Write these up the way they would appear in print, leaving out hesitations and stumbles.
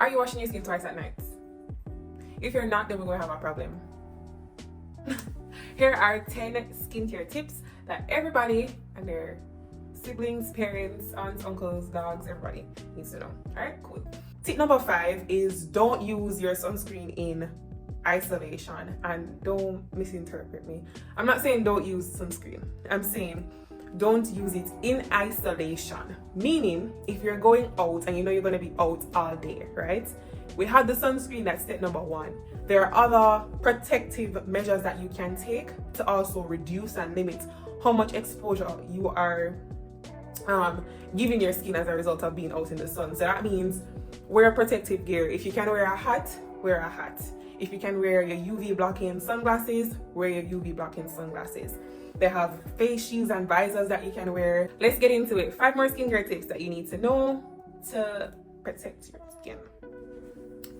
Are you washing your skin twice at night? If you're not, then we're going to have a problem. Here are 10 skincare tips that everybody and their siblings, parents, aunts, uncles, dogs, everybody needs to know. Alright, cool. Tip number 5 is don't use your sunscreen in isolation. And don't misinterpret me. I'm not saying don't use sunscreen. I'm saying don't use it in isolation. Meaning, if you're going out and you know you're going to be out all day, right? We had the sunscreen, that's step number 1. There are other protective measures that you can take to also reduce and limit how much exposure you are giving your skin as a result of being out in the sun. So that means wear protective gear. If you can wear a hat, wear a hat. If you can wear your UV blocking sunglasses, wear your UV blocking sunglasses. They have face shields and visors that you can wear. Let's get into it. 5 more skincare tips that you need to know to protect your skin.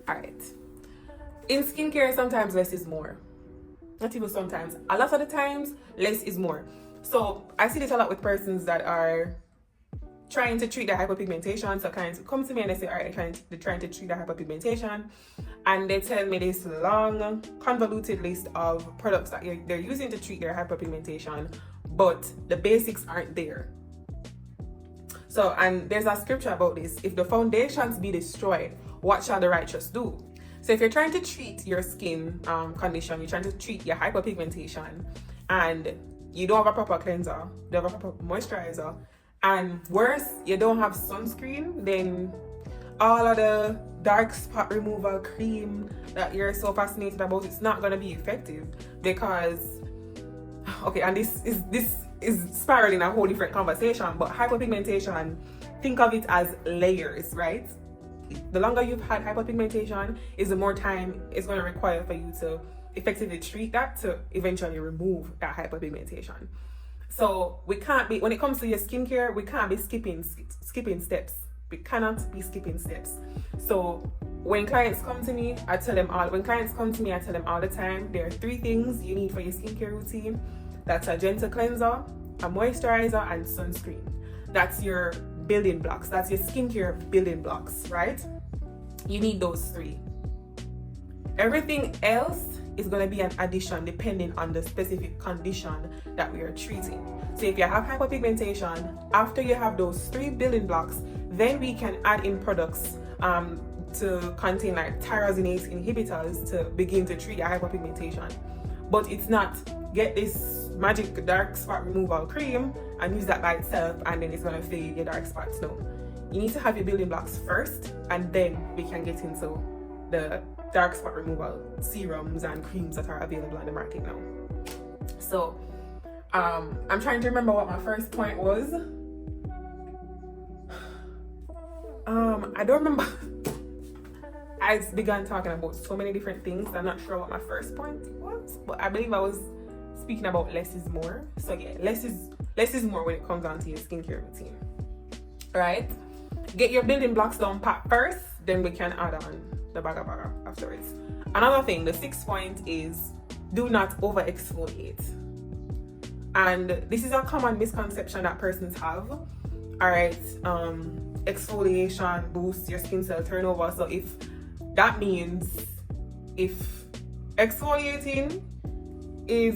Alright. In skincare, sometimes less is more. Not even sometimes. A lot of the times, less is more. So I see this a lot with persons that are trying to treat their hyperpigmentation. So clients come to me and they say, all right, they're trying to treat their hyperpigmentation, and they tell me this long, convoluted list of products that they're using to treat their hyperpigmentation, but the basics aren't there. So, and there's a scripture about this. If the foundations be destroyed, what shall the righteous do? So if you're trying to treat your skin condition, you're trying to treat your hyperpigmentation, and you don't have a proper cleanser, you don't have a proper moisturizer, and worse, you don't have sunscreen, then all of the dark spot removal cream that you're so fascinated about, it's not going to be effective. Because, okay, and this is spiraling a whole different conversation, but hyperpigmentation, think of it as layers, right? The longer you've had hyperpigmentation is the more time it's going to require for you to effectively treat that to eventually remove that hyperpigmentation. So we can't be, when it comes to your skincare, we can't be skipping steps. We cannot be skipping steps. So when clients come to me, I tell them all the time, there are 3 things you need for your skincare routine. That's a gentle cleanser, a moisturizer, and sunscreen. That's your building blocks. That's your skincare building blocks, right? You need those 3. Everything else is going to be an addition depending on the specific condition that we are treating. So if you have hyperpigmentation, after you have those 3 building blocks, then we can add in products to contain like tyrosinase inhibitors to begin to treat your hyperpigmentation. But it's not get this magic dark spot removal cream and use that by itself and then it's going to fade your dark spots. No, you need to have your building blocks first, and then we can get into the dark spot removal serums and creams that are available on the market now. So I'm trying to remember what my first point was. I don't remember. I began talking about so many different things. I'm not sure what my first point was, but I believe I was speaking about less is more. So yeah, less is more when it comes down to your skincare routine. Right? Get your building blocks down pat first, then we can add on the baga afterwards. Another thing, the 6th point is do not over exfoliate. And this is a common misconception that persons have. Alright, exfoliation boosts your skin cell turnover. So if that means if exfoliating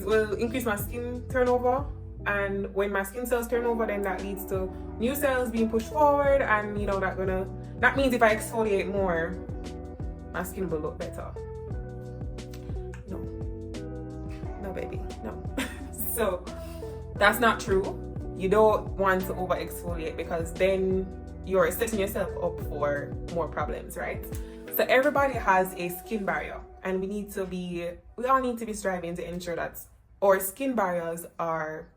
will increase my skin turnover, and when my skin cells turn over, then that leads to new cells being pushed forward, and you know that means if I exfoliate more, my skin will look better. No baby, no. So that's not true. You don't want to over exfoliate, because then you're setting yourself up for more problems, right? So everybody has a skin barrier, and we all need to be striving to ensure that our skin barriers are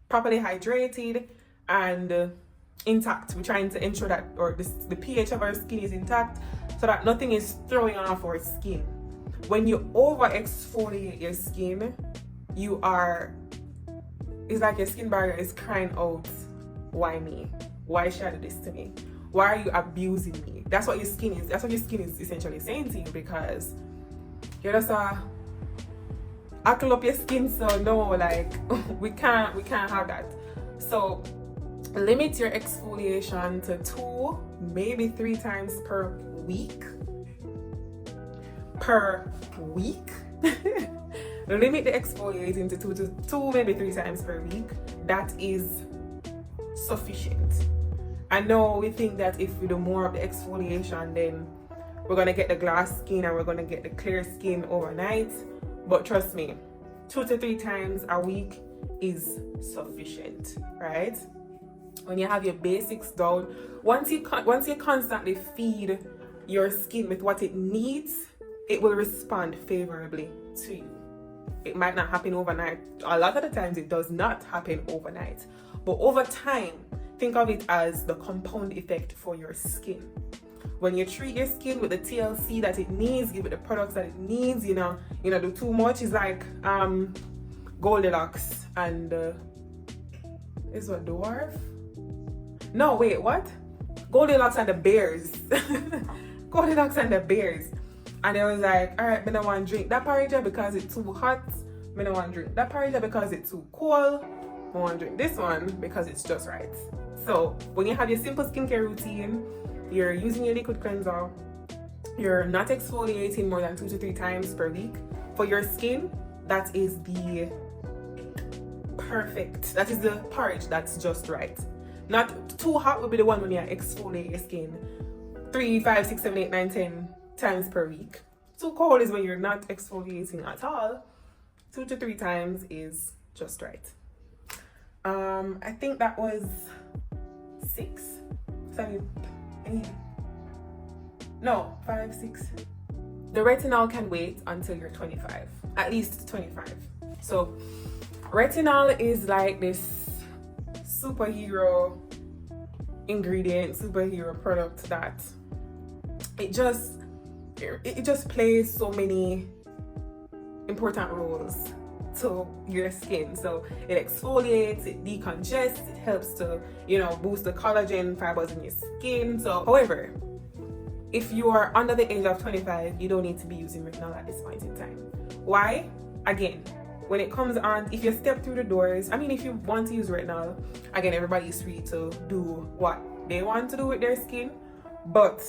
properly hydrated and intact. We're trying to ensure that the pH of our skin is intact so that nothing is throwing off our skin. When you over exfoliate your skin, it's like your skin barrier is crying out, why me? Why should I do this to me? Why are you abusing me? That's what your skin is essentially saying to you, because you're just ackle up your skin. So no, like we can't have that. So limit your exfoliation to 2, maybe 3 times per week. Limit the exfoliating to two, maybe 3 times per week. That is sufficient. I know we think that if we do more of the exfoliation, then we're gonna get the glass skin and we're gonna get the clear skin overnight. But trust me, 2 to 3 times a week is sufficient, right? When you have your basics down, once you constantly feed your skin with what it needs, it will respond favorably to you. It might not happen overnight. A lot of the times it does not happen overnight. But over time, think of it as the compound effect for your skin. When you treat your skin with the TLC that it needs, give it the products that it needs, do too much is like Goldilocks and is what, dwarf? No, wait, what? Goldilocks and the bears. Goldilocks and the bears. And they was like, all right, I don't want to drink that porridge because it's too hot. I don't want to drink that porridge because it's too cold. I want to drink this one because it's just right. So when you have your simple skincare routine, you're using your liquid cleanser, you're not exfoliating more than 2 to 3 times per week for your skin, that is the porridge that's just right. Not too hot would be the one when you exfoliate your skin 3, 5, 6, 7, 8, 9, 10 times per week. Too cold is when you're not exfoliating at all. 2 to 3 times is just right. I think that was 6, 7, 8. No, 5, 6. The retinol can wait until you're 25, at least 25. So retinol is like this superhero ingredient, superhero product that it just plays so many important roles to your skin. So it exfoliates, it decongests, it helps to boost the collagen fibers in your skin. So however, if you are under the age of 25, you don't need to be using retinol at this point in time. Why? Again, when it comes on, if you step through the doors, if you want to use retinol, again, everybody is free to do what they want to do with their skin. But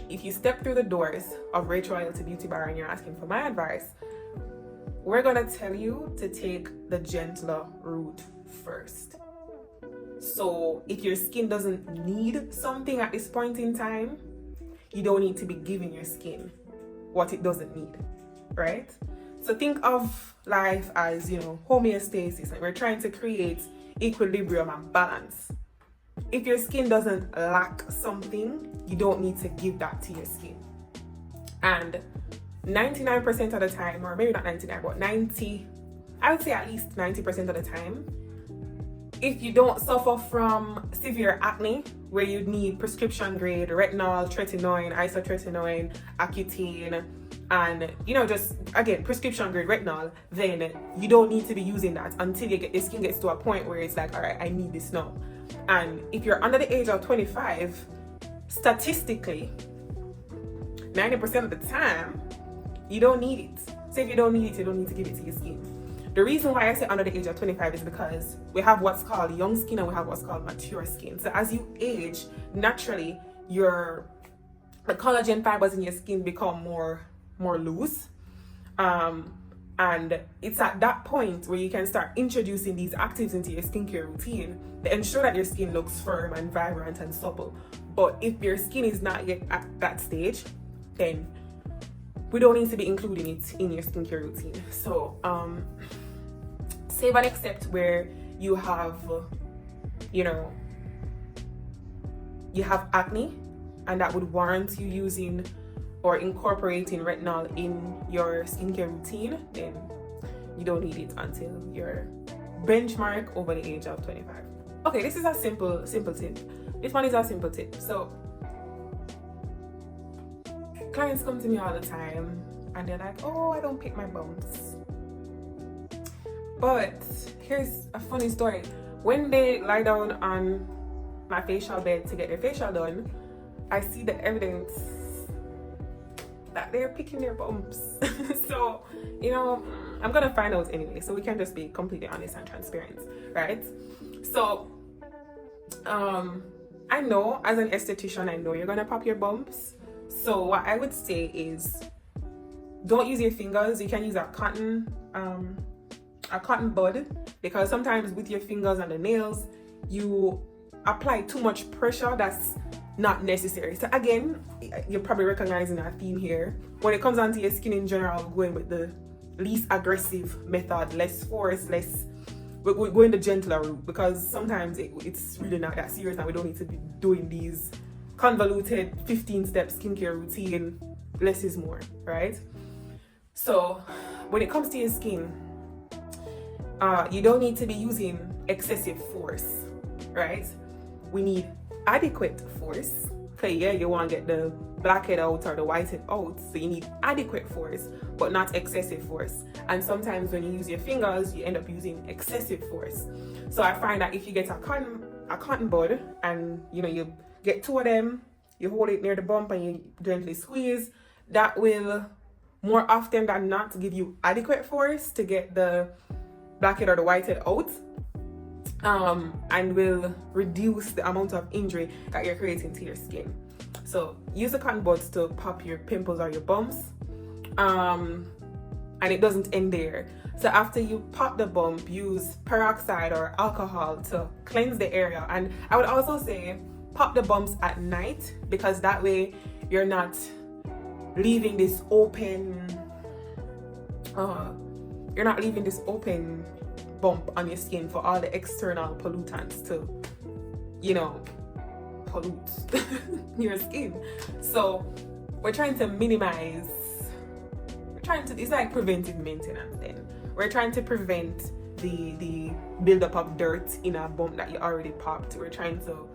if you step through the doors of Rach Royalty Beauty Bar and you're asking for my advice, we're gonna tell you to take the gentler route first. So if your skin doesn't need something at this point in time, you don't need to be giving your skin what it doesn't need, right? So think of life as, homeostasis, and we're trying to create equilibrium and balance. If your skin doesn't lack something, you don't need to give that to your skin. And 99% of the time, or maybe not 99, but 90, I would say at least 90% of the time, if you don't suffer from severe acne, where you need prescription grade retinol, tretinoin, isotretinoin, Accutane, and just again prescription grade retinol, then you don't need to be using that until your skin gets to a point where it's like, all right, I need this now. And if you're under the age of 25, statistically 90% of the time you don't need it. So if you don't need it, you don't need to give it to your skin. The reason why I say under the age of 25 is because we have what's called young skin and we have what's called mature skin. So as you age, naturally the collagen fibers in your skin become more loose, and it's at that point where you can start introducing these actives into your skincare routine to ensure that your skin looks firm and vibrant and supple. But if your skin is not yet at that stage, then we don't need to be including it in your skincare routine. So save and except where you have acne and that would warrant you using or incorporating retinol in your skincare routine, then you don't need it until your benchmark over the age of 25. Okay, this is a simple tip. This one is a simple tip. So clients come to me all the time and they're like, oh, I don't pick my bumps. But here's a funny story. When they lie down on my facial bed to get their facial done, I see the evidence that they're picking their bumps. So, I'm gonna find out anyway, so we can just be completely honest and transparent, right? So, I know as an esthetician, I know you're gonna pop your bumps. So what I would say is don't use your fingers. You can use a cotton bud, because sometimes with your fingers and the nails, you apply too much pressure that's not necessary. So again, you're probably recognizing a theme here. When it comes down to your skin in general, going with the least aggressive method, less force, we're going the gentler route, because sometimes it's really not that serious and we don't need to be doing these convoluted 15-step skincare routine. Less is more, right? So when it comes to your skin, you don't need to be using excessive force, right? We need adequate force. Okay, yeah, you want to get the blackhead out or the whitehead out, so you need adequate force, but not excessive force. And sometimes when you use your fingers, you end up using excessive force. So I find that if you get a cotton bud and you get 2 of them, you hold it near the bump and you gently squeeze, that will more often than not give you adequate force to get the blackhead or the whitehead out, and will reduce the amount of injury that you're creating to your skin. So use the cotton buds to pop your pimples or your bumps, and it doesn't end there. So after you pop the bump, use peroxide or alcohol to cleanse the area. And I would also say pop the bumps at night, because that way you're not leaving this open bump on your skin for all the external pollutants to pollute your skin. So we're trying to minimize, it's like preventive maintenance then. We're trying to prevent the buildup of dirt in a bump that you already popped. We're trying to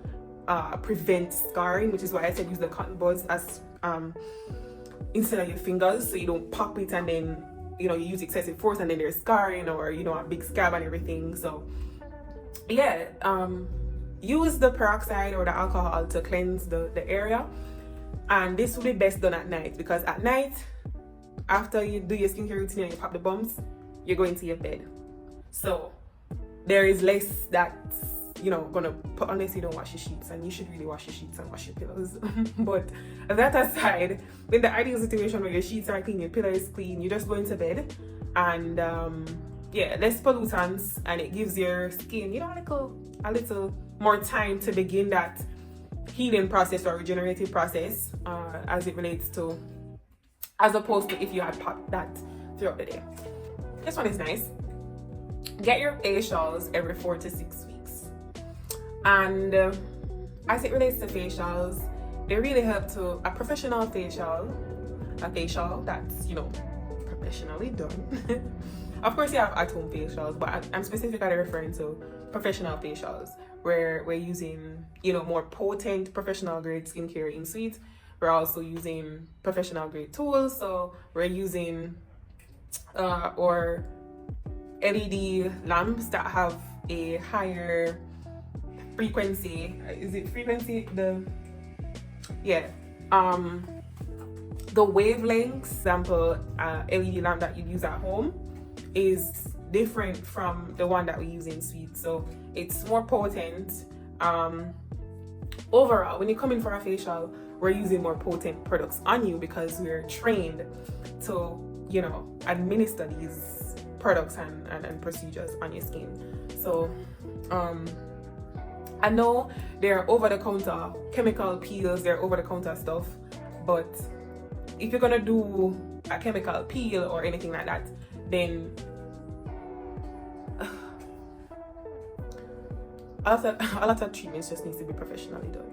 prevent scarring, which is why I said use the cotton buds as instead of your fingers, so you don't pop it and then you use excessive force and then there's scarring or a big scab and everything. So yeah, use the peroxide or the alcohol to cleanse the area, and this will be best done at night, because at night, after you do your skincare routine and you pop the bumps, you're going to your bed. So there is less that's gonna put, unless you don't wash your sheets, and you should really wash your sheets and wash your pillows. But that aside, in the ideal situation where your sheets are clean, your pillow is clean, you just go into bed, and yeah, less pollutants, and it gives your skin a little more time to begin that healing process or regenerative process, as opposed to if you had popped that throughout the day. This one is nice. Get your facials every 4 to 6 weeks. And as it relates to facials, they really help to a professional facial, a facial that's professionally done. Of course you have at-home facials, but I'm specifically referring to professional facials where we're using more potent professional grade skincare in suite. We're also using professional grade tools, so we're using or LED lamps that have a higher frequency. Is it frequency? The wavelength sample LED lamp that you use at home is different from the one that we use in suite, so it's more potent. Overall, when you come in for a facial, we're using more potent products on you because we're trained to administer these products and procedures on your skin. So I know there are over-the-counter chemical peels, there are over-the-counter stuff, but if you're gonna do a chemical peel or anything like that, then a lot of treatments just needs to be professionally done.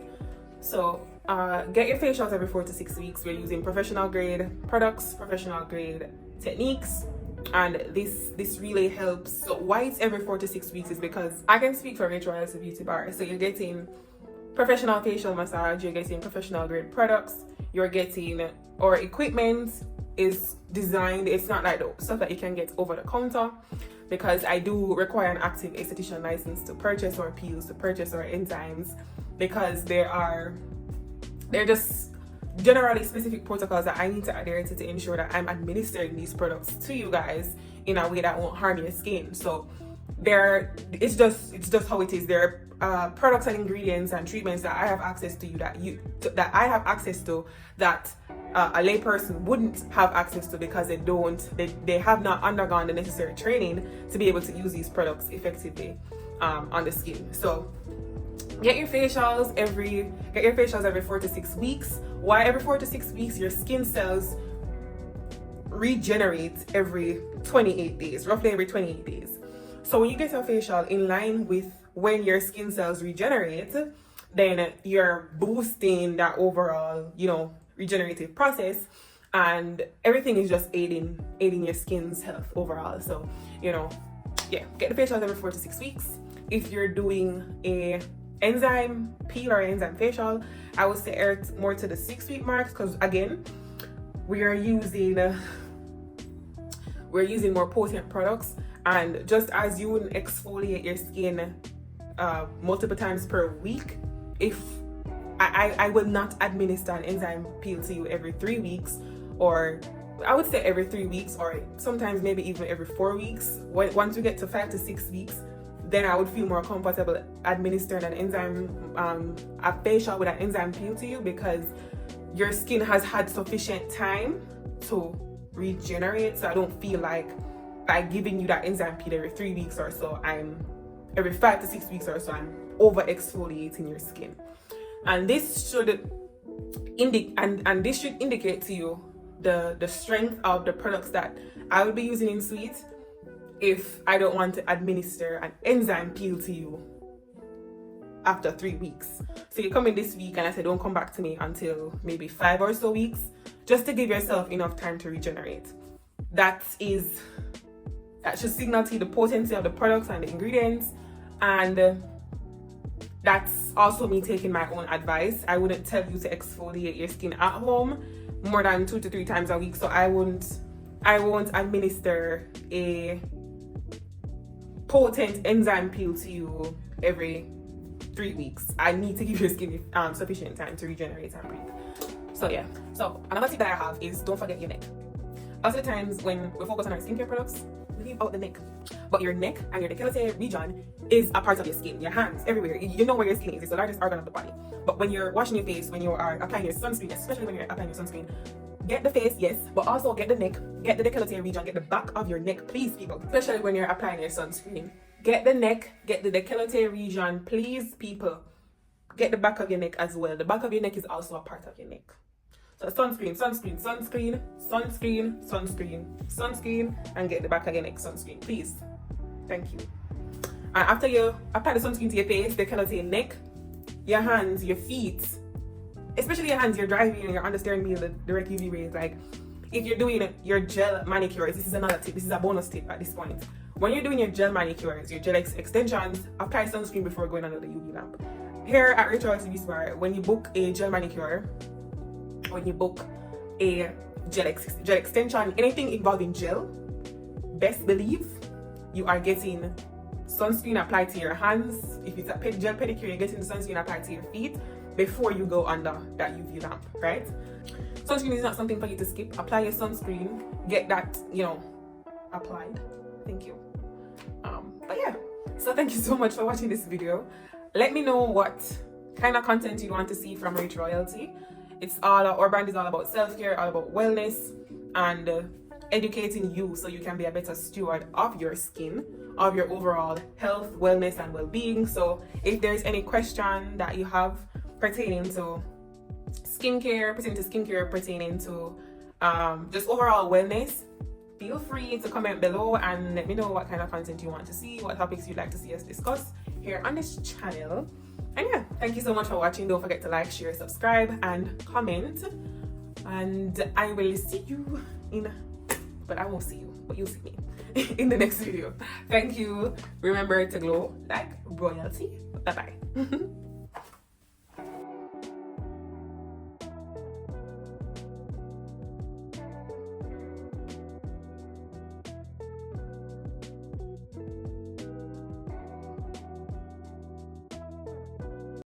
So get your facials every 4 to 6 weeks. We're using professional grade products, professional grade techniques, and this really helps. So why it's every 4 to 6 weeks is because I can speak for Rachel as a beauty bar. So you're getting professional facial massage, you're getting professional grade products, you're getting, or equipment is designed, it's not like the stuff that you can get over the counter, because I do require an active esthetician license to purchase our peels, to purchase our enzymes, because they're just generally specific protocols that I need to adhere to ensure that I'm administering these products to you guys in a way that won't harm your skin. So it's just how it is. There are products and ingredients and treatments that I have access to that I have access to that a layperson wouldn't have access to, because they have not undergone the necessary training to be able to use these products effectively on the skin. So get your facials every 4 to 6 weeks. Why every 4 to 6 weeks? Your skin cells regenerate every 28 days, roughly every 28 days. So when you get your facial in line with when your skin cells regenerate, then you're boosting that overall, regenerative process, and everything is just aiding your skin's health overall. So, get the facials every 4 to 6 weeks. If you're doing a enzyme peel or enzyme facial, I would say err more to the 6-week marks, because again, we're using more potent products. And just as you wouldn't exfoliate your skin multiple times per week, if I will not administer an enzyme peel to you every 3 weeks, or I would say every 3 weeks, or sometimes maybe even every 4 weeks. Once we get to 5 to 6 weeks, then I would feel more comfortable administering an enzyme, a facial with an enzyme peel to you, because your skin has had sufficient time to regenerate. So I don't feel like by giving you that enzyme peel every 3 weeks or so, every 5 to 6 weeks or so, I'm over exfoliating your skin. And this should indicate to you the strength of the products that I will be using in suite if I don't want to administer an enzyme peel to you after 3 weeks. So you come in this week and I say don't come back to me until maybe 5 or so weeks, just to give yourself enough time to regenerate. That should signal to you the potency of the products and the ingredients, and that's also me taking my own advice. I wouldn't tell you to exfoliate your skin at home more than 2 to 3 times a week. So I won't administer a potent enzyme peel to you every 3 weeks. I need to give your skin sufficient time to regenerate and breathe. So yeah. So another tip that I have is don't forget your neck. Lots of times when we focus on our skincare products, we leave out the neck. But your neck and your décolleté region is a part of your skin. Your hands, everywhere. You know where your skin is. It's the largest organ of the body. But when you're washing your face, when you are applying your sunscreen, especially when you're applying your sunscreen, get the face, yes, but also get the neck, get the décolleté region, get the back of your neck, please, people. Especially when you're applying your sunscreen. Get the neck, get the décolleté region, please, people. Get the back of your neck as well. The back of your neck is also a part of your neck. So sunscreen, and get the back of your neck sunscreen, please. Thank you. And after you apply the sunscreen to your face, décolleté neck, your hands, your feet, especially your hands, you're driving and you're under steering wheel, the direct UV rays. Like if you're doing your gel manicures, this is another tip. This is a bonus tip at this point. When you're doing your gel manicures, your gel extensions, apply sunscreen before going under the UV lamp. Here at Ritual TV Spa, when you book a gel manicure, when you book a gel extension, anything involving gel, best believe you are getting sunscreen applied to your hands. If it's a gel pedicure, you're getting the sunscreen applied to your feet before you go under that UV lamp, right? Sunscreen is not something for you to skip. Apply your sunscreen, get that, applied. Thank you. But yeah, so thank you so much for watching this video. Let me know what kind of content you want to see from Rich Royalty. Our brand is all about self-care, all about wellness, and educating you so you can be a better steward of your skin, of your overall health, wellness, and well-being. So if there's any question that you have pertaining to skincare, pertaining to just overall wellness, feel free to comment below and let me know what kind of content you want to see, what topics you'd like to see us discuss here on this channel. And yeah, thank you so much for watching. Don't forget to like, share, subscribe, and comment. And I will see you but I won't see you, but you'll see me in the next video. Thank you. Remember to glow like royalty. Bye bye.